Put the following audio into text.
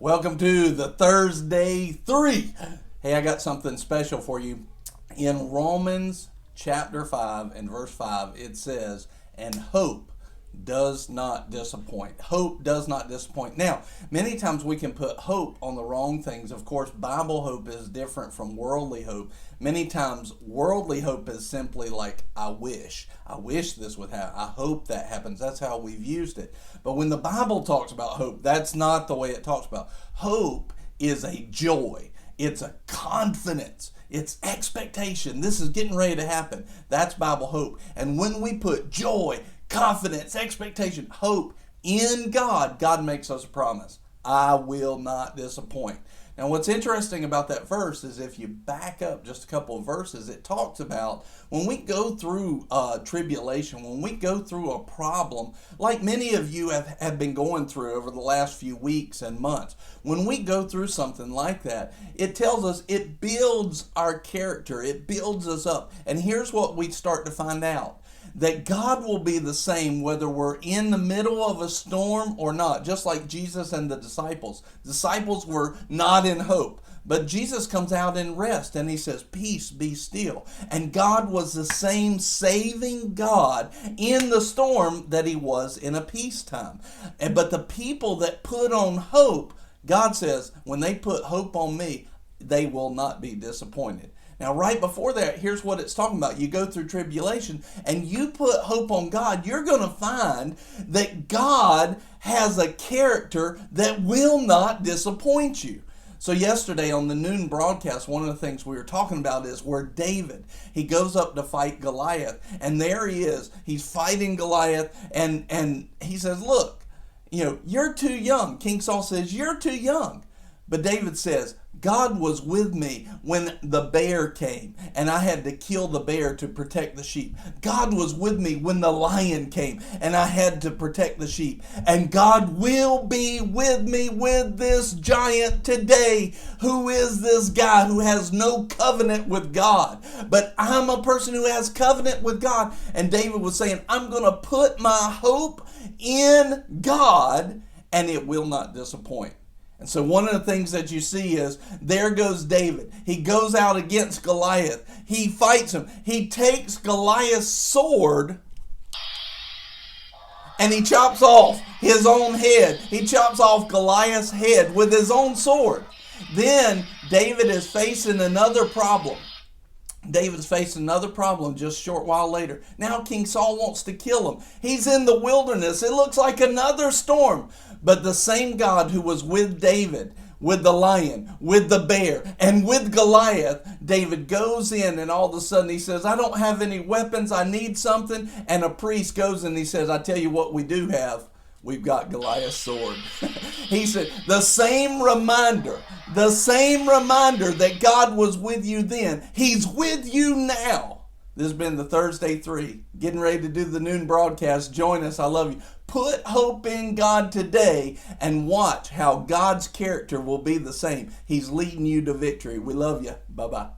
Welcome to the Thursday 3. Hey, I got something special for you. In Romans chapter 5 and verse 5, it says, and hope does not disappoint. Hope does not disappoint. Now, many times we can put hope on the wrong things. Of course, Bible hope is different from worldly hope. Many times, worldly hope is simply like, I wish this would happen. I hope that happens. That's how we've used it. But when the Bible talks about hope, that's not the way it talks about. Hope is a joy. It's a confidence. It's expectation. This is getting ready to happen. That's Bible hope. And when we put joy, confidence, expectation, hope in God, God makes us a promise. I will not disappoint. Now, what's interesting about that verse is if you back up just a couple of verses, it talks about when we go through tribulation, when we go through a problem, like many of you have been going through over the last few weeks and months. When we go through something like that, it tells us it builds our character. It builds us up. And here's what we start to find out. That God will be the same whether we're in the middle of a storm or not. Just like Jesus and the disciples. Disciples were not in hope. But Jesus comes out in rest and he says, peace, be still. And God was the same saving God in the storm that he was in a peacetime. But the people that put on hope, God says, when they put hope on me, they will not be disappointed. Now, right before that, here's what it's talking about. You go through tribulation and you put hope on God, you're going to find that God has a character that will not disappoint you. So yesterday on the noon broadcast, one of the things we were talking about is where David, he goes up to fight Goliath, and there he is. He's fighting Goliath, and he says, look, you're too young. King Saul says, you're too young. But David says, God was with me when the bear came and I had to kill the bear to protect the sheep. God was with me when the lion came and I had to protect the sheep. And God will be with me with this giant today. Who is this guy who has no covenant with God? But I'm a person who has covenant with God. And David was saying, I'm going to put my hope in God and it will not disappoint. And so one of the things that you see is, there goes David. He goes out against Goliath. He fights him. He takes Goliath's sword and he chops off his own head. He chops off Goliath's head with his own sword. Then David is facing another problem. David's facing another problem just a short while later. Now King Saul wants to kill him. He's in the wilderness. It looks like another storm. But the same God who was with David, with the lion, with the bear, and with Goliath, David goes in and all of a sudden he says, I don't have any weapons. I need something. And a priest goes and he says, I tell you what we do have. We've got Goliath's sword. He said, the same reminder that God was with you then, he's with you now. This has been the Thursday 3. Getting ready to do the noon broadcast. Join us. I love you. Put hope in God today and watch how God's character will be the same. He's leading you to victory. We love you. Bye-bye.